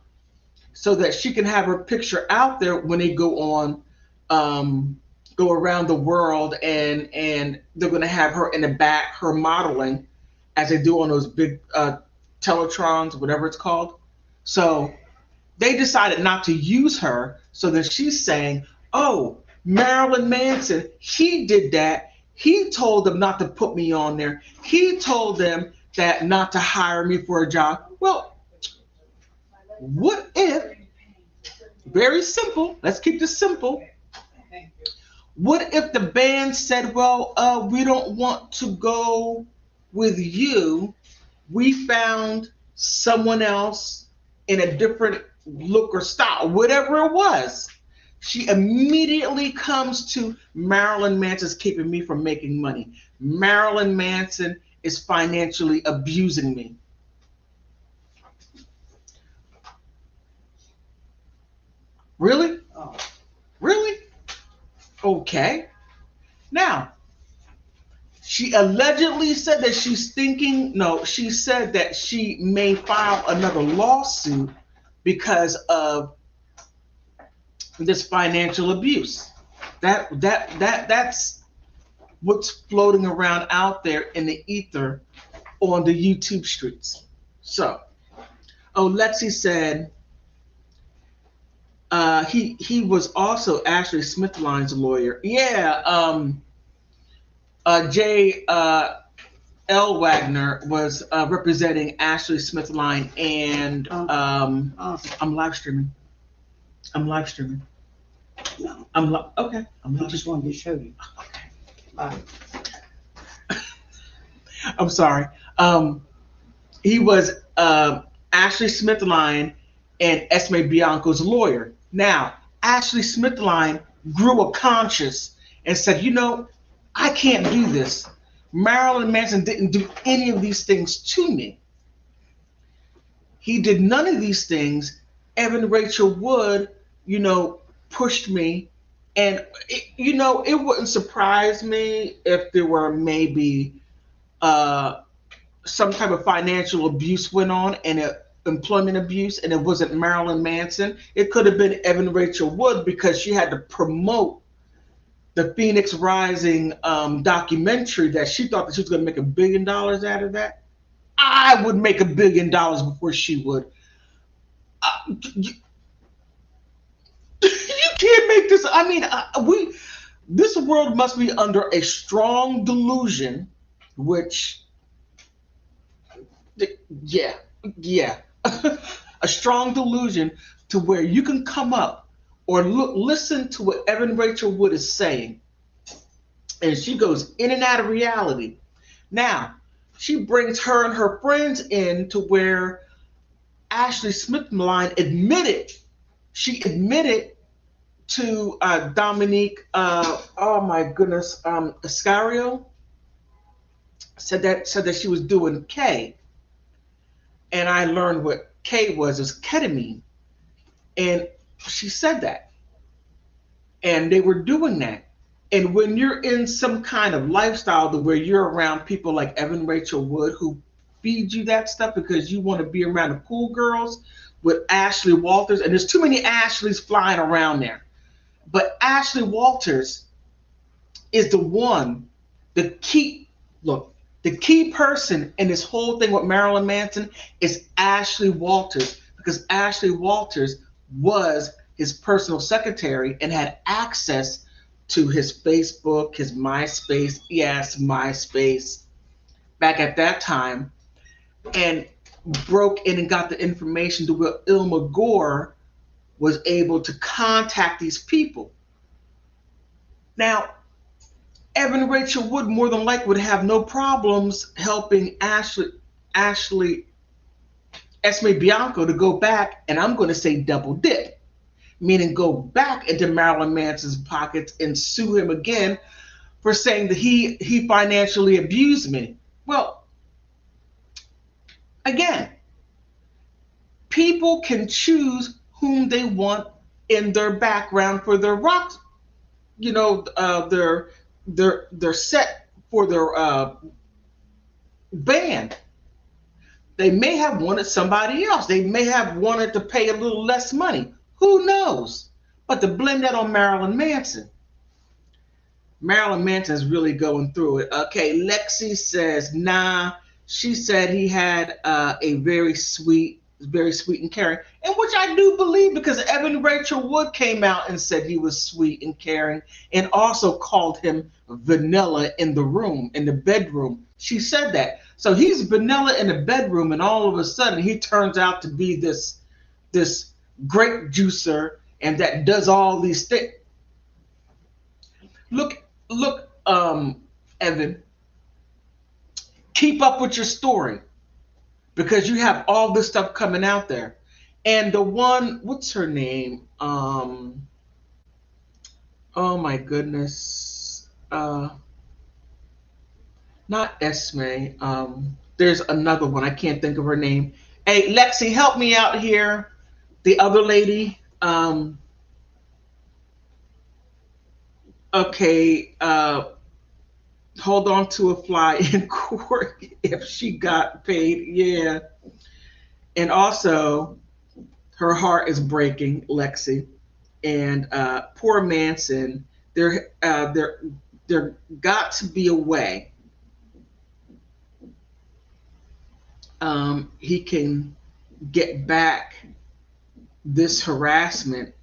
so that she can have her picture out there when they go on, go around the world, and they're going to have her in the back, her modeling, as they do on those big teletrons, whatever it's called. So they decided not to use her. So then she's saying, oh, Marilyn Manson, he did that. He told them not to put me on there. He told them that not to hire me for a job. Well, what if, very simple, let's keep this simple. What if the band said, well, we don't want to go with you. We found someone else in a different look or style, whatever it was. She immediately comes to Marilyn Manson's keeping me from making money. Marilyn Manson is financially abusing me. Really? Oh. Really? Okay. Now, she allegedly said that she's thinking, no, she said that she may file another lawsuit because of this financial abuse. That's what's floating around out there in the ether on the YouTube streets. So, Lexi said he was also Ashley Smithline's lawyer. Yeah, J. L. Wagner was representing Ashley Smithline, and I'm live streaming. No. Okay. I just wanted to show you. Okay. Bye. I'm sorry. He was Ashley Smithline and Esme Bianco's lawyer. Now, Ashley Smithline grew a conscience and said, you know, I can't do this. Marilyn Manson didn't do any of these things to me. He did none of these things. Evan Rachel Wood, you know, pushed me. And, it wouldn't surprise me if there were maybe some type of financial abuse went on and employment abuse, and it wasn't Marilyn Manson. It could have been Evan Rachel Wood because she had to promote the Phoenix Rising documentary that she thought that she was going to make $1 billion out of that. I would make $1 billion before she would. You can't make this. I mean, this world must be under a strong delusion, which, yeah, a strong delusion to where you can come up or listen to what Evan Rachel Wood is saying, and she goes in and out of reality. Now, she brings her and her friends in to where Ashley Smithline admitted to Dominique, oh my goodness, Escario, said that she was doing K, and I learned what K was ketamine, and she said that, and they were doing that. And when you're in some kind of lifestyle to where you're around people like Evan Rachel Wood who feed you that stuff because you want to be around the cool girls with Ashley Walters, and there's too many Ashleys flying around there. But Ashley Walters is the key person in this whole thing with Marilyn Manson is Ashley Walters, because Ashley Walters was his personal secretary and had access to his Facebook, his MySpace, yes, MySpace, back at that time, and broke in and got the information to where Ilma Gore was able to contact these people. Now, Evan Rachel Wood more than likely would have no problems helping Esme Bianco to go back, and I'm going to say double dip, meaning go back into Marilyn Manson's pockets and sue him again for saying that he financially abused me. Well, again, people can choose whom they want in their background for their rock, their set for their band. They may have wanted somebody else. They may have wanted to pay a little less money. Who knows? But to blame that on Marilyn Manson is really going through it. Okay, Lexi says, nah, she said he had a very sweet and caring, and which I do believe, because Evan Rachel Wood came out and said he was sweet and caring, and also called him vanilla in the bedroom. She said that. So he's vanilla in the bedroom, and all of a sudden he turns out to be this grape juicer and that does all these things. Look, Evan, keep up with your story because you have all this stuff coming out there. And the one, what's her name? Oh my goodness. Not Esme. There's another one. I can't think of her name. Hey, Lexi, help me out here. The other lady. Okay. Hold on to a fly in court if she got paid. Yeah. And also, her heart is breaking, Lexi. And poor Manson. There got to be a way he can get back this harassment.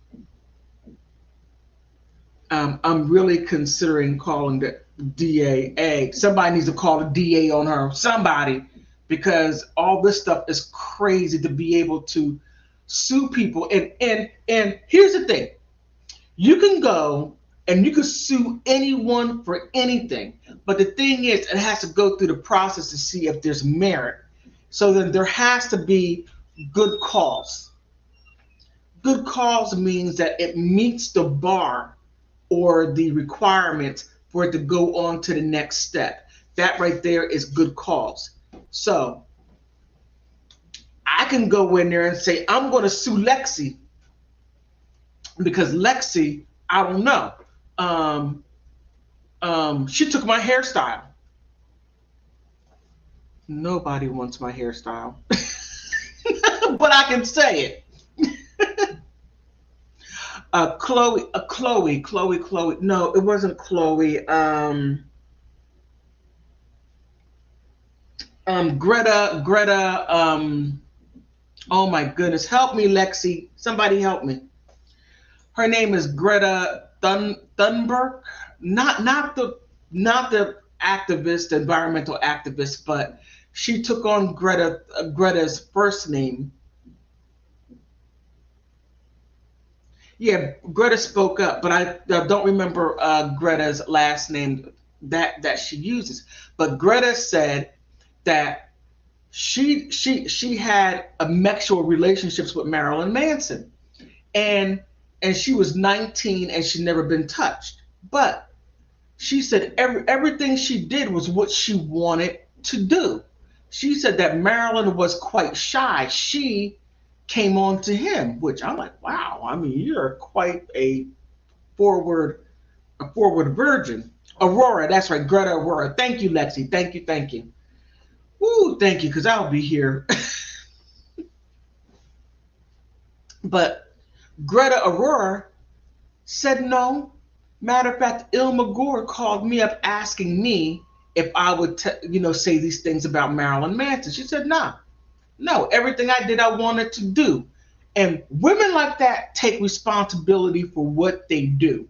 I'm really considering calling the DA. Somebody needs to call the DA on her. Somebody, because all this stuff is crazy to be able to sue people. And here's the thing: you can go and you can sue anyone for anything, but the thing is, it has to go through the process to see if there's merit. So then there has to be good cause. Good cause means that it meets the bar or the requirements for it to go on to the next step. That right there is good cause. So I can go in there and say, I'm going to sue Lexi because Lexi, I don't know, she took my hairstyle. Nobody wants my hairstyle, but I can say it. Chloe. No, it wasn't Chloe. Greta. Oh my goodness, help me, Lexi. Somebody help me. Her name is Greta Thunberg. Not the activist, environmental activist, but she took on Greta's first name. Yeah, Greta spoke up, but I don't remember Greta's last name that she uses. But Greta said that she had a sexual relationships with Marilyn Manson, and she was 19 and she'd never been touched. But she said everything she did was what she wanted to do. She said that Marilyn was quite shy. She came on to him, which I'm like, wow. I mean, you're quite a forward virgin. Aurora, that's right, Greta Aurora. Thank you, Lexi. Thank you. Woo, thank you, because I'll be here. But Greta Aurora said no. Matter of fact, Ilma Gore called me up asking me if I would, say these things about Marilyn Manson. She said, nah. No, everything I did, I wanted to do. And women like that take responsibility for what they do.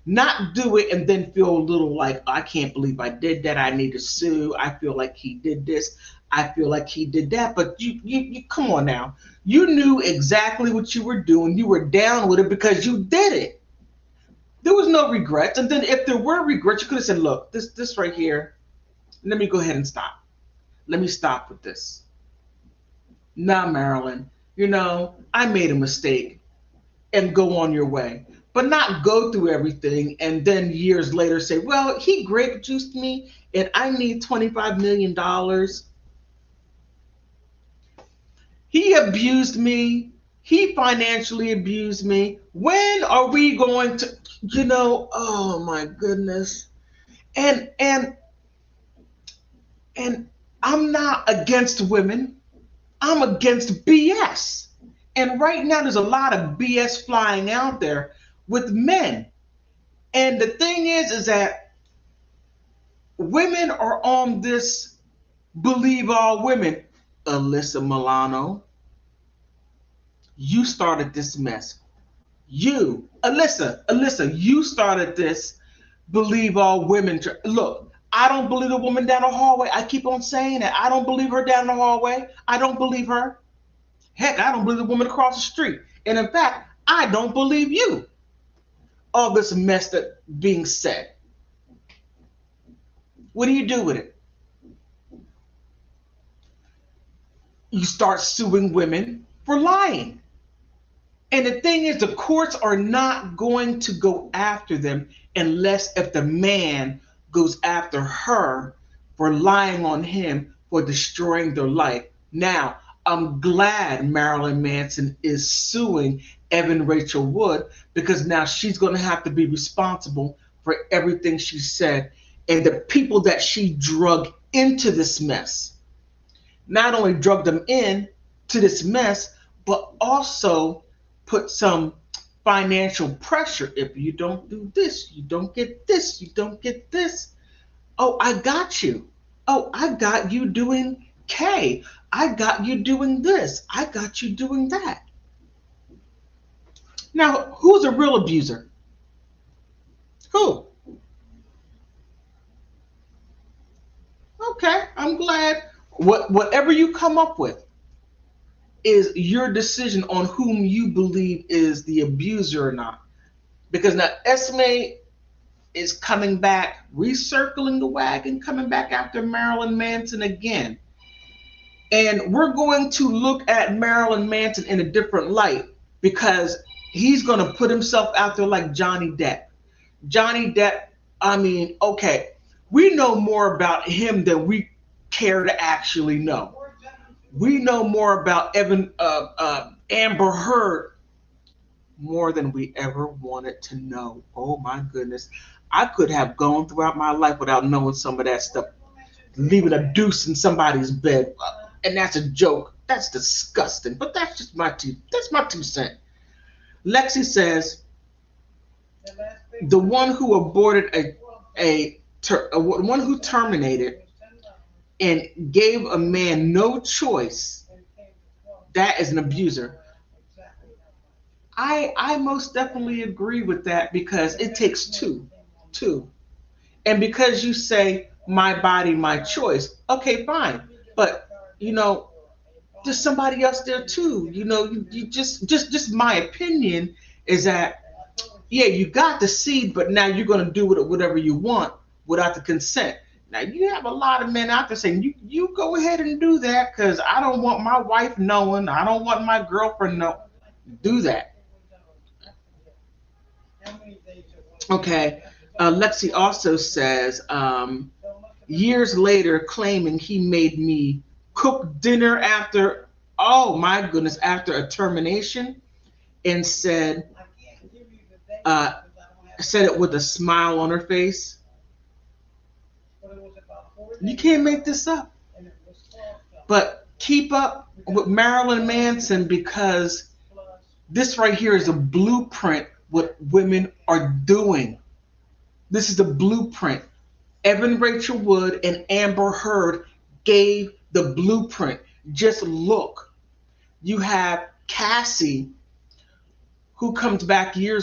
Not do it and then feel a little like, I can't believe I did that. I need to sue. I feel like he did this. I feel like he did that. But you come on now. You knew exactly what you were doing. You were down with it because you did it. There was no regrets. And then if there were regrets, you could have said, look, this right here, let me go ahead and stop. Let me stop with this. Nah, Marilyn, I made a mistake and go on your way. But not go through everything and then years later say, well, he grape juiced me and I need $25 million. He abused me. He financially abused me. When are we going to, oh my goodness. And I'm not against women. I'm against BS. And right now there's a lot of BS flying out there with men. And the thing is that women are on this believe all women. Alyssa Milano, you started this mess. Alyssa, you started this believe all women. Look, I don't believe the woman down the hallway. I keep on saying that. I don't believe her down the hallway. I don't believe her. Heck, I don't believe the woman across the street. And in fact, I don't believe you. All this mess that being said. What do you do with it? You start suing women for lying. And the thing is, the courts are not going to go after them unless if the man goes after her for lying on him for destroying their life. Now, I'm glad Marilyn Manson is suing Evan Rachel Wood because now she's going to have to be responsible for everything she said and the people that she drug into this mess. Not only drug them in to this mess, but also put some financial pressure. If you don't do this, you don't get this, you don't get this. Oh, I got you. Oh, I got you doing K. I got you doing this. I got you doing that. Now, who's a real abuser? Who? Okay, I'm glad. Whatever you come up with is your decision on whom you believe is the abuser or not. Because now Esme is coming back, recircling the wagon, coming back after Marilyn Manson again. And we're going to look at Marilyn Manson in a different light because he's going to put himself out there like Johnny Depp. Johnny Depp, I mean, okay, we know more about him than we care to actually know. We know more about Amber Heard more than we ever wanted to know. Oh my goodness. I could have gone throughout my life without knowing some of that stuff. Leaving a deuce in somebody's bed. And that's a joke. That's disgusting. But that's just my 2 cents. Lexi says, the one who aborted one who terminated and gave a man no choice, that is an abuser. I most definitely agree with that because it takes two. And because you say my body, my choice, okay, fine. But there's somebody else there too. You just my opinion is that yeah, you got the seed, but now you're gonna do with it whatever you want without the consent. Now you have a lot of men out there saying you go ahead and do that because I don't want my wife knowing, I don't want my girlfriend knowing. Do that. Okay. Lexi also says, years later, claiming he made me cook dinner after, oh my goodness, after a termination, and said it with a smile on her face. You can't make this up. But keep up with Marilyn Manson because this right here is a blueprint what women are doing. This is the blueprint. Evan Rachel Wood and Amber Heard gave the blueprint. Just look. You have Cassie, who comes back a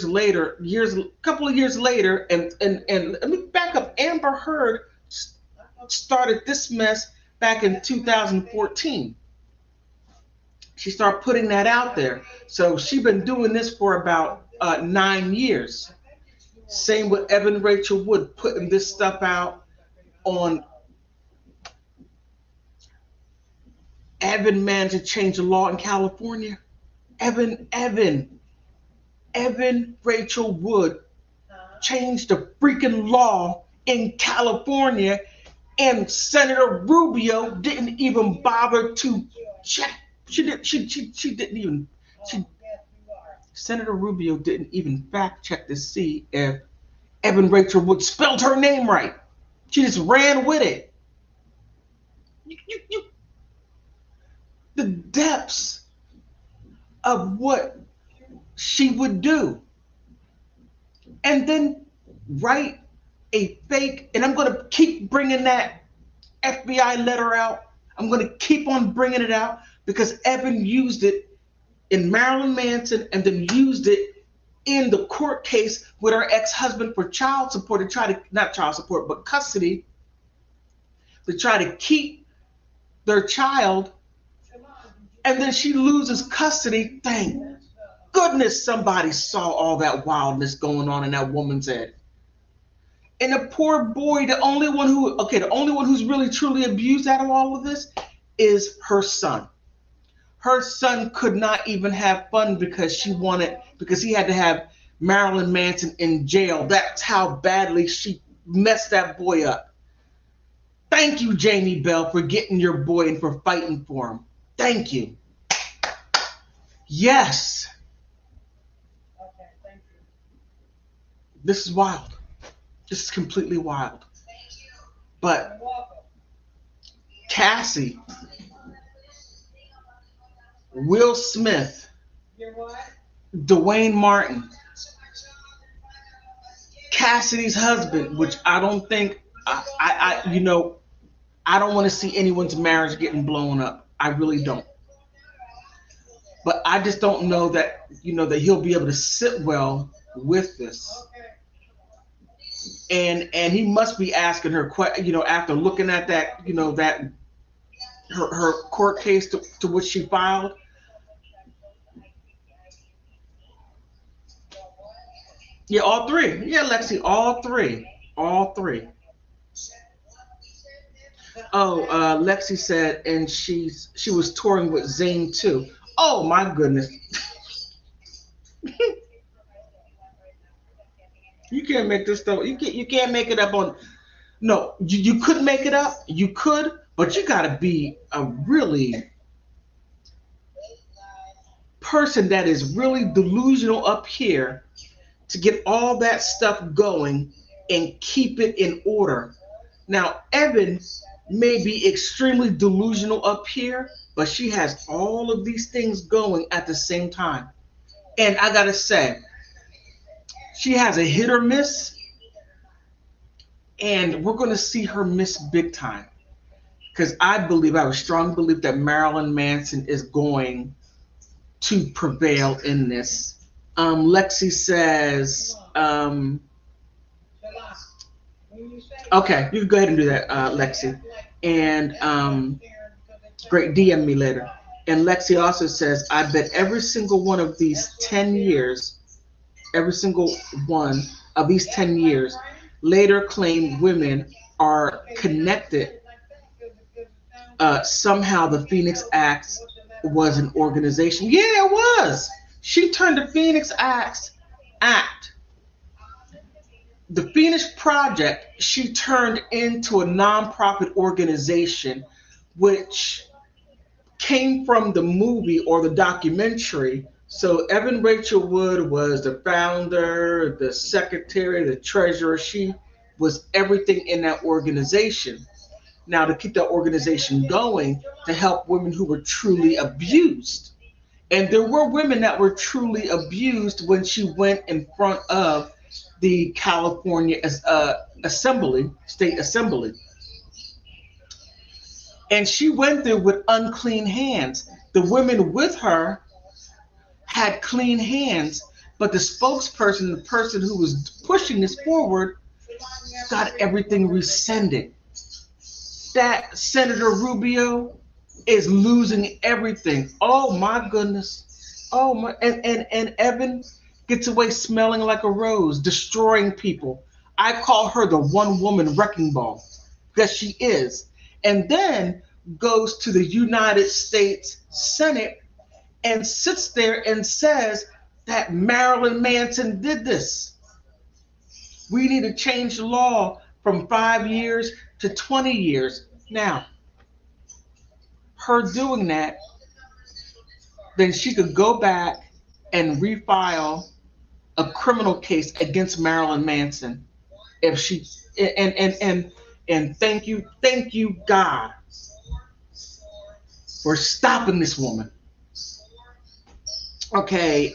couple of years later, and let me back up. Amber Heard started this mess back in 2014. She started putting that out there. So she's been doing this for about 9 years. Same with Evan Rachel Wood, putting this stuff out on Evan managed to change the law in California. Evan Rachel Wood changed the freaking law in California, and Senator Rubio didn't even bother to check. Senator Rubio didn't even fact check to see if Evan Rachel Wood spelled her name right. She just ran with it. The depths of what she would do. And then write a fake, and I'm going to keep bringing that FBI letter out. I'm going to keep on bringing it out because Evan used it in Marilyn Manson and then used it in the court case with her ex-husband for child support, not child support, but custody. to try to keep their child, and then she loses custody. Thank goodness somebody saw all that wildness going on in that woman's head. And the poor boy, the only one who's really truly abused out of all of this is her son. Her son could not even have fun because he had to have Marilyn Manson in jail. That's how badly she messed that boy up. Thank you, Jamie Bell, for getting your boy and for fighting for him. Thank you. Yes. Okay, thank you. This is wild. This is completely wild. But Cassie, Will Smith, Dwayne Martin, Cassidy's husband, which I don't think, I don't want to see anyone's marriage getting blown up. I really don't. But I just don't know that, that he'll be able to sit well with this. And he must be asking her, after looking at that, that her court case to which she filed. Yeah, all three. Yeah, Lexi, all three. All three. Oh, Lexi said, and she was touring with Zayn too. Oh my goodness. You can't make this stuff. You can't make it up on. No, you could make it up. You could, but you got to be a really person that is really delusional up here to get all that stuff going and keep it in order. Now, Evan may be extremely delusional up here, but she has all of these things going at the same time. And I gotta say, she has a hit or miss, and we're gonna see her miss big time. Because I have a strong belief that Marilyn Manson is going to prevail in this. Lexi says, okay, you can go ahead and do that, Lexi. And great, DM me later. And Lexi also says, I bet every single one of these 10 years, later claimed women are connected. Somehow the Phoenix Act was an organization. Yeah, it was. She turned the Phoenix Act. The Phoenix Project, she turned into a nonprofit organization, which came from the movie or the documentary. So Evan Rachel Wood was the founder, the secretary, the treasurer. She was everything in that organization. Now, to keep that organization going, to help women who were truly abused. And there were women that were truly abused when she went in front of the California State Assembly. And she went there with unclean hands. The women with her had clean hands, but the spokesperson, the person who was pushing this forward, got everything rescinded. That Senator Rubio is losing everything. Oh my goodness. Oh my, and Evan gets away smelling like a rose, destroying people. I call her the one woman wrecking ball, because she is. And then goes to the United States Senate and sits there and says that Marilyn Manson did this. We need to change the law from 5 years to 20 years. Now, her doing that, then she could go back and refile a criminal case against Marilyn Manson if she and thank you God for stopping this woman. Okay,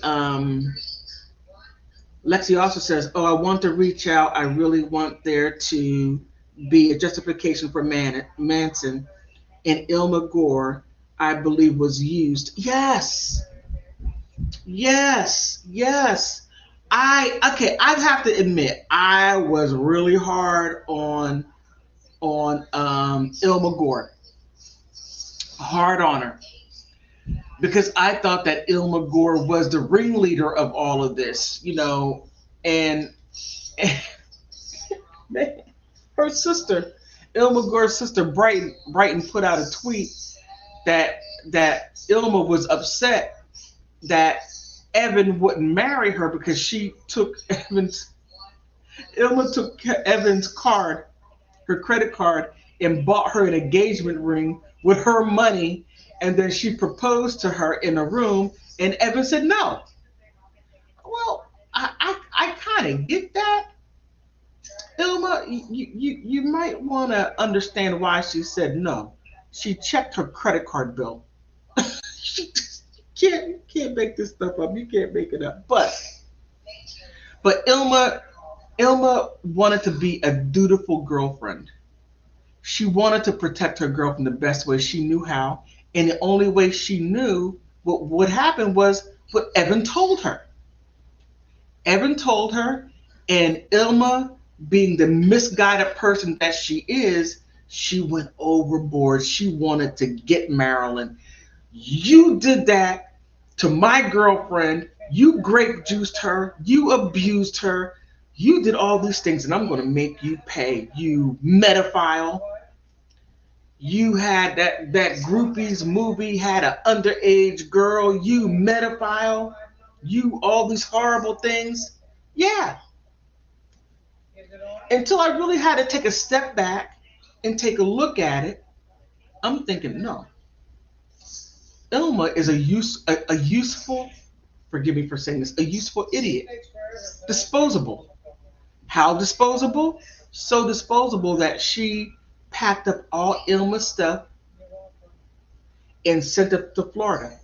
Lexi also says, oh, I want to reach out. I really want there to be a justification for Manson, and Ilma Gore, I believe, was used. Yes. I have to admit, I was really hard on on Ilma Gore. Hard on her. Because I thought that Ilma Gore was the ringleader of all of this, and, and man, her sister, Ilma Gore's sister Brighton put out a tweet that Ilma was upset that Evan wouldn't marry her because she took Ilma took Evan's card, her credit card, and bought her an engagement ring with her money, and then she proposed to her in a room, and Evan said no. Well, I kind of get that. Ilma, you might want to understand why she said no. She checked her credit card bill. She just, you can't make this stuff up. You can't make it up. But Ilma wanted to be a dutiful girlfriend. She wanted to protect her girlfriend the best way she knew how, and the only way she knew what happened was what Evan told her. Evan told her, and Ilma, being the misguided person that she is, she went overboard. She wanted to get Marilyn. You did that to my girlfriend. You grape juiced her. You abused her. You did all these things, and I'm going to make you pay. You medophile. You had that groupies movie had an underage girl. You medophile. You all these horrible things. Yeah. Until I really had to take a step back and take a look at it, I'm thinking, no. Ilma is a useful, forgive me for saying this, a useful idiot. Disposable. How disposable? So disposable that she packed up all Ilma's stuff and sent it to Florida.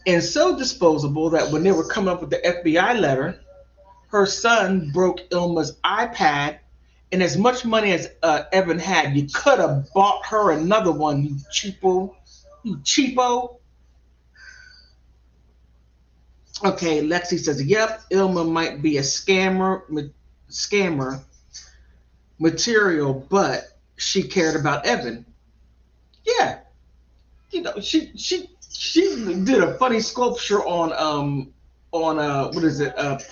And so disposable that when they were coming up with the FBI letter, her son broke Ilma's iPad, and as much money as Evan had, you could have bought her another one, you cheapo. You cheapo. Okay, Lexi says, yep, Ilma might be a scammer material, but she cared about Evan. Yeah. She did a funny sculpture on what is it,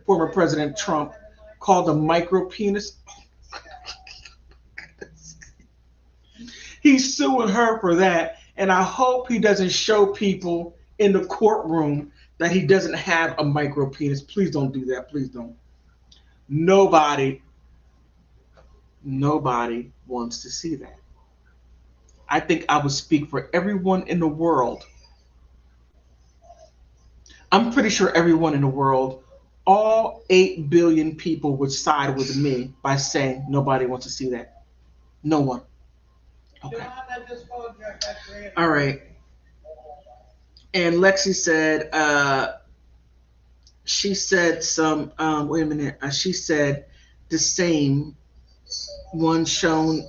former President Trump, called a micro penis. He's suing her for that, and I hope he doesn't show people in the courtroom that he doesn't have a micro penis. Please don't do that. Please don't. Nobody wants to see that. I think I would speak for everyone in the world. I'm pretty sure everyone in the world, all 8 billion people, would side with me by saying nobody wants to see that. No one. Okay. All right. And Lexi said, she said some, wait a minute. She said the same one shown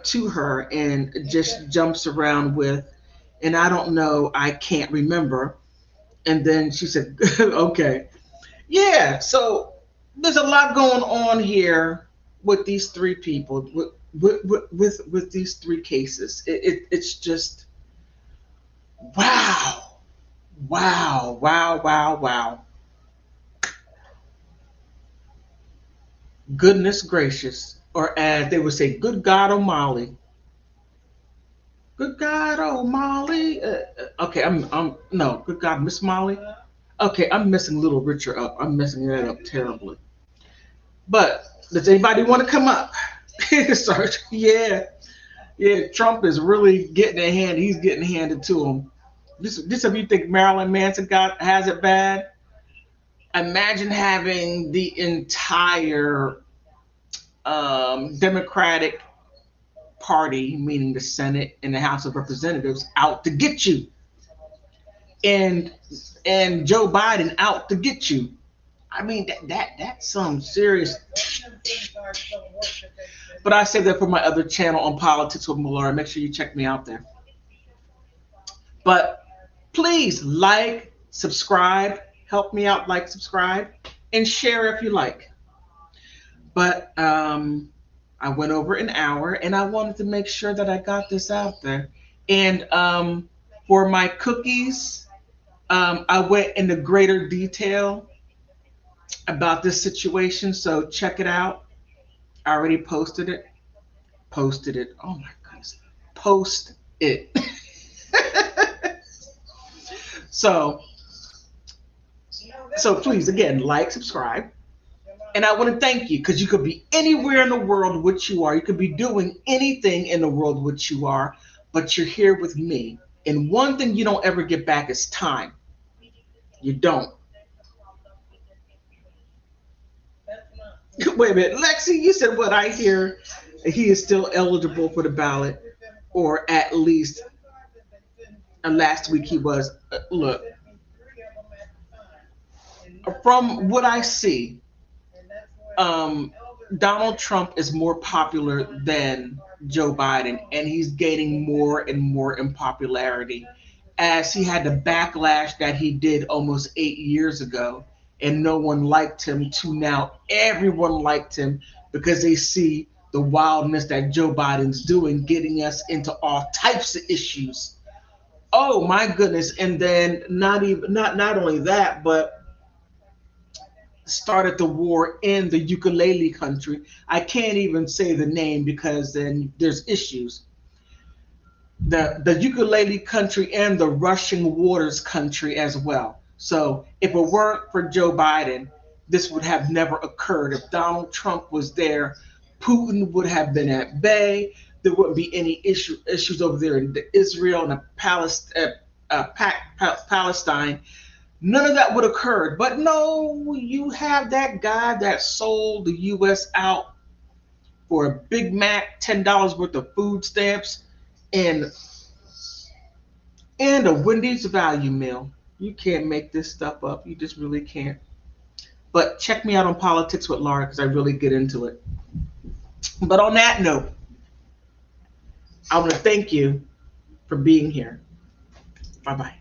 to her and just jumps around with, and I don't know, I can't remember. And then she said, okay. Yeah, so there's a lot going on here with these three people, with these three cases. It's just, wow. Wow, wow, wow, wow. Goodness gracious. Or as they would say, good God O'Malley. Good God O'Malley. Okay, I'm no, good God, Miss Molly. Okay, I'm messing Little Richard up. I'm messing that up terribly. But does anybody want to come up? Sorry. Yeah. Yeah, Trump is really getting a hand. He's getting handed to him. This if you think Marilyn Manson has it bad, imagine having the entire Democratic Party, meaning the Senate and the House of Representatives, out to get you, and Joe Biden out to get you. I mean that's some serious. But I say that for my other channel on Politics with Malora. Make sure you check me out there. But please like, subscribe, help me out, like, subscribe, and share if you like. But I went over an hour, and I wanted to make sure that I got this out there. And for my cookies, I went into greater detail about this situation. So check it out. I already posted it. Posted it. Oh my goodness. Post it. so so please again like, subscribe. And I want to thank you because you could be anywhere in the world which you are. You could be doing anything in the world which you are, but you're here with me. And one thing you don't ever get back is time. You don't. Wait a minute, Lexi, you said what I hear. He is still eligible for the ballot, or at least last week he was. Look, from what I see, um, Donald Trump is more popular than Joe Biden, and he's gaining more and more in popularity as he had the backlash that he did almost 8 years ago, and no one liked him. To now, everyone liked him because they see the wildness that Joe Biden's doing, getting us into all types of issues. Oh my goodness! And then not only that, but started the war in the ukulele country. I can't even say the name because then there's issues. The ukulele country and the rushing waters country as well. So if it weren't for Joe Biden, this would have never occurred. If Donald Trump was there, Putin would have been at bay. There wouldn't be any issues over there in Israel and Palestine. None of that would have occurred. But no, you have that guy that sold the U.S. out for a Big Mac, $10 worth of food stamps, and a Wendy's value meal. You can't make this stuff up. You just really can't. But check me out on Politics with Laura because I really get into it. But on that note, I want to thank you for being here. Bye bye.